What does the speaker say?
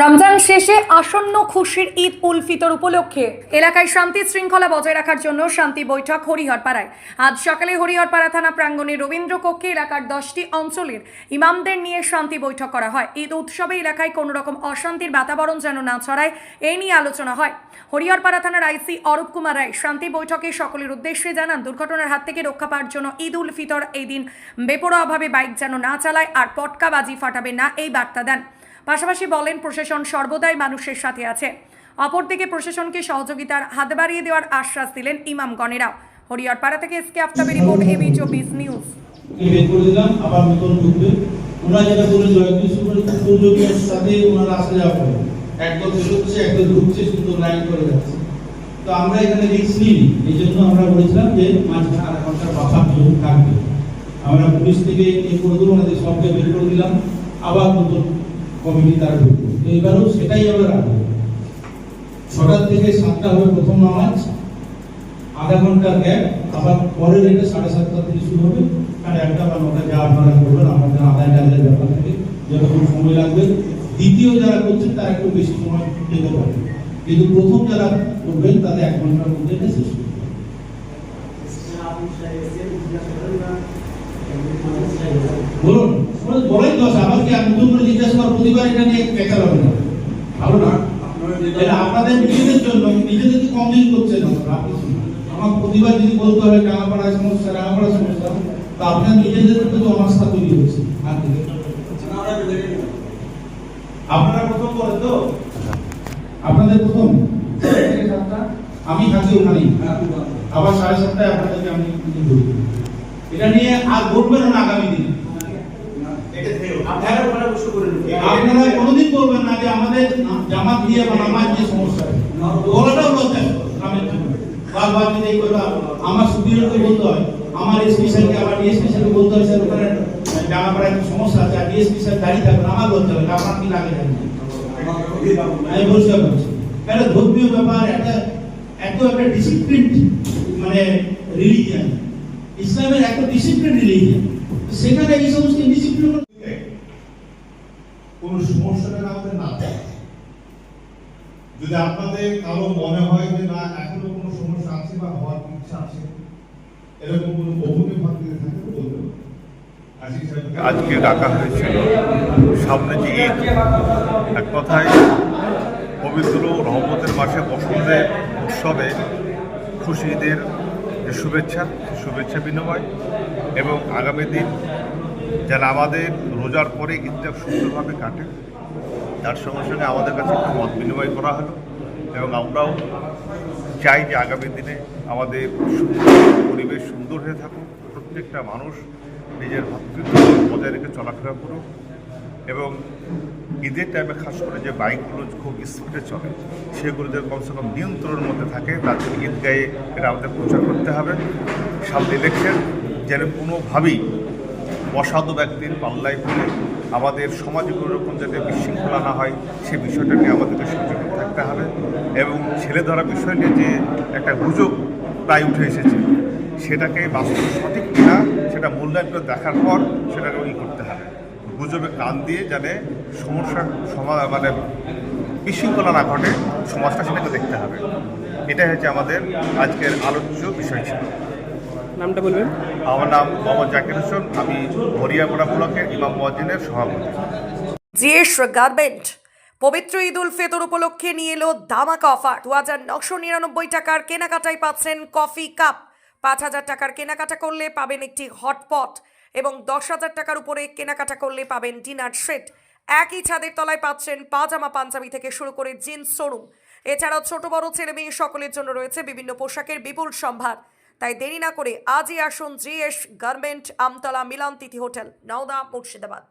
রমজান শেষে আসন্ন খুশির ঈদ উল ফিতর উপলক্ষে এলাকায় শান্তি শৃঙ্খলা বজায় রাখার জন্য শান্তি বৈঠক হরিহরপাড়ায়। আজ সকালে হরিহরপাড়া থানা প্রাঙ্গণে রবীন্দ্র কক্ষে এলাকার 10টি অঞ্চলের ইমামদের নিয়ে শান্তি বৈঠক করা হয়। ঈদ উৎসবে এলাকায় কোনো রকম অশান্তির বাতাবরণ যেন না ছড়ায় এই নিয়ে আলোচনা হয়। হরিহরপাড়া থানার আইসি অরূপ কুমার রায় শান্তি বৈঠকে সকলের উদ্দেশ্যে জানান, দুর্ঘটনার হাত থেকে রক্ষা পাওয়ার জন্য ঈদ উল ফিতর এই দিন বেপরোয়াভাবে বাইক যেন না চালায় আর পটকাবাজি ফাটাবে না এই বার্তা দেন। পাশাপাশি বলেন, প্রশাসন সর্বদাই মানুষের সাথে আছে। অপরদিকে প্রশাসনকে সহযোগিতার হাত বাড়িয়ে দেওয়ার আশ্বাস দিলেন ইমামগণেরাও। হরিহরপাড়া থেকে এসকে আফতাবের রিপোর্ট, এবি 24 নিউজ। আবার নতুন ঢুকবে ওনারা যেটা বলে জয়কৃষ্ণের সাথে ওনারা আসলে যাবে একদম বেরোচ্ছে একদম ঢুকছে সুন্দর লাইন করে যাচ্ছে। তো আমরা এখানে রিস্ক নিই, এই জন্য আমরা বলেছিলাম যে মাঝখানে আধা ঘন্টার বাফার জোন থাকবে। আমরা পুলিশ থেকে এই করে দিলাম, ওনাদের সবকে বের করে দিলাম, আবার নতুন কমিটি তারা ঢুকবে। এইবারও সেটাই আমরা রাখবো। 6টা থেকে 7টা হবে প্রথম নামাজ, আধা ঘন্টার গ্যাপ, আবার পরের এটা 7:30 থেকে শুরু হবে। আর 1টা বা 9টা যা আপনারা করবেন, আমাদের আদায় টাদায়ের ব্যাপার থেকে যতক্ষণ সময় লাগবে। দ্বিতীয় যারা করছেন তারা একটু বেশি সময় দিতে পারবে, কিন্তু প্রথম যারা করবেন তাদের 1 ঘন্টার মধ্যে এটা শেষ করবে। বলুন বলাই দশ, আবার কি আমি নতুন করে জিজ্ঞাসা করার প্রতিবার এটা নিয়ে পেঁচা হবে না, ভালো না? এটা আপনাদের নিজেদের জন্য, নিজেদেরকে কমপ্লেন করছেন আমার প্রতিবার যদি বলতে হবে টাকাপাড়ায় সমস্যা, টাকাপাড়ার সমস্যা, তো আপনার নিজেদের তো অনাস্থা তৈরি হচ্ছে। আপনারা প্রথম করেন তো, আপনাদের প্রথম আমি থাকি ওখানেই, আবার 7:30টায় আপনাদেরকে আমি এটা নিয়ে আর বলবেন না আগামী দিনে। আপনারা কোনোদিন বলবেন না যে আমাদের জামাত দিয়ে বা নামাজ দিয়ে সমস্যা, বলাটাও লজ্জা বারবার যদি এই কথা আমার সুপিরিয়রকে বলতে হয়, আমার এসপি স্যারকে আবার ডিএসপি স্যারকে বলতে হয়, স্যার ওখানে জামাপাড়ায় একটা সমস্যা আছে, আর ডিএসপি স্যার দাঁড়িয়ে থাকবেন, আমার লজ্জা হবে, আপনার কি লাগে জানি আমি পরিষ্কার করছি। একটা ধর্মীয় ব্যাপার, একটা ডিসিপ্লিন, মানে রিলিজিয়ান, ইসলামের একটা ডিসিপ্লিন রিলিজিয়ান, সেখানে এই সমস্ত ডিসিপ্লিন কোন সমস্যাটা আমাদের না থাকে। যদি আপনাদের কারো মনে হয় যে না এখনো কোনো সমস্যা আছে বা হওয়ার ইচ্ছা আছে, এরকম কোনো বহুকে ভাবতে থাকে বলতে আজকে ডাকা হয়েছিল সামনে যে ঈদ, এক কথায় পবিত্র রহমতের মাসে বসন্তের উৎসবে খুশি ঈদের যে শুভেচ্ছা বিনিময়, এবং আগামী দিন যেন আমাদের রোজার পরে ঈদটা সুন্দরভাবে কাটে, তার সঙ্গে সঙ্গে আমাদের কাছে একটু মত বিনিময় করা হলো। এবং আমরাও চাই যে আগামী দিনে আমাদের পরিবেশ সুন্দর হয়ে থাকুক, প্রত্যেকটা মানুষ নিজের ভাতৃত্ব বজায় রেখে চলাফেরা করুক, এবং ঈদের টাইমে খাস করে যে বাইকগুলো খুব স্পিডে চলে সেগুলো যেন কমসে কম নিয়ন্ত্রণের মধ্যে থাকে, তার জন্য ঈদগাহে এটা আমাদের প্রচার করতে হবে। সামনে ইলেকশন, যেন কোনোভাবেই অসাধু ব্যক্তির পাল্লায় পড়ে আমাদের সমাজে কোনো রকম যাতে বিশৃঙ্খলা না হয় সেই বিষয়টা নিয়ে আমাদেরকে সচেতন থাকতে হবে। এবং ছেলে ধরা বিষয় নিয়ে যে একটা গুজব প্রায় উঠে এসেছে, সেটাকে বাস্তবে সঠিক কিনা সেটা মূল্যায়ন করে দেখার পর সেটাকে করতে হবে। গুজবে কান দিয়ে যেন মানে বিশৃঙ্খলা না ঘটে, সমাজটা সেটাকে দেখতে হবে। এটাই হচ্ছে আমাদের আজকের আলোচ্য বিষয় ছিল। নামটা বলবেন? আমার নাম মোহাম্মদ জাকির হোসেন, আমি হরিয়াপাড়া ব্লকের ইমাম মুয়াজ্জিনের সভাপতি। জিএস গার্মেন্ট পবিত্র ঈদ উল ফিতর উপলক্ষে নিয়ে এলো ধামাকা অফার। 2999 টাকার কেনাকাটায় পাচ্ছেন কফি কাপ, 5000 টাকার কেনাকাটা করলে পাবেন একটি হটপট, এবং 10,000 টাকার উপরে কেনাকাটা করলে পাবেন ডিনার সেট। একই ছাদের তলায় পাচ্ছেন পাজামা পাঞ্জাবি থেকে শুরু করে জিন্স শোরুম। এছাড়াও ছোট বড় ছেলে মেয়ে সকলের জন্য রয়েছে বিভিন্ন পোশাকের বিপুল সম্ভার। তাই দেরি না করে আজই আসুন জিএস গার্মেন্ট, আমতলা মিলন তিথি হোটেল, নওদা, মুর্শিদাবাদ।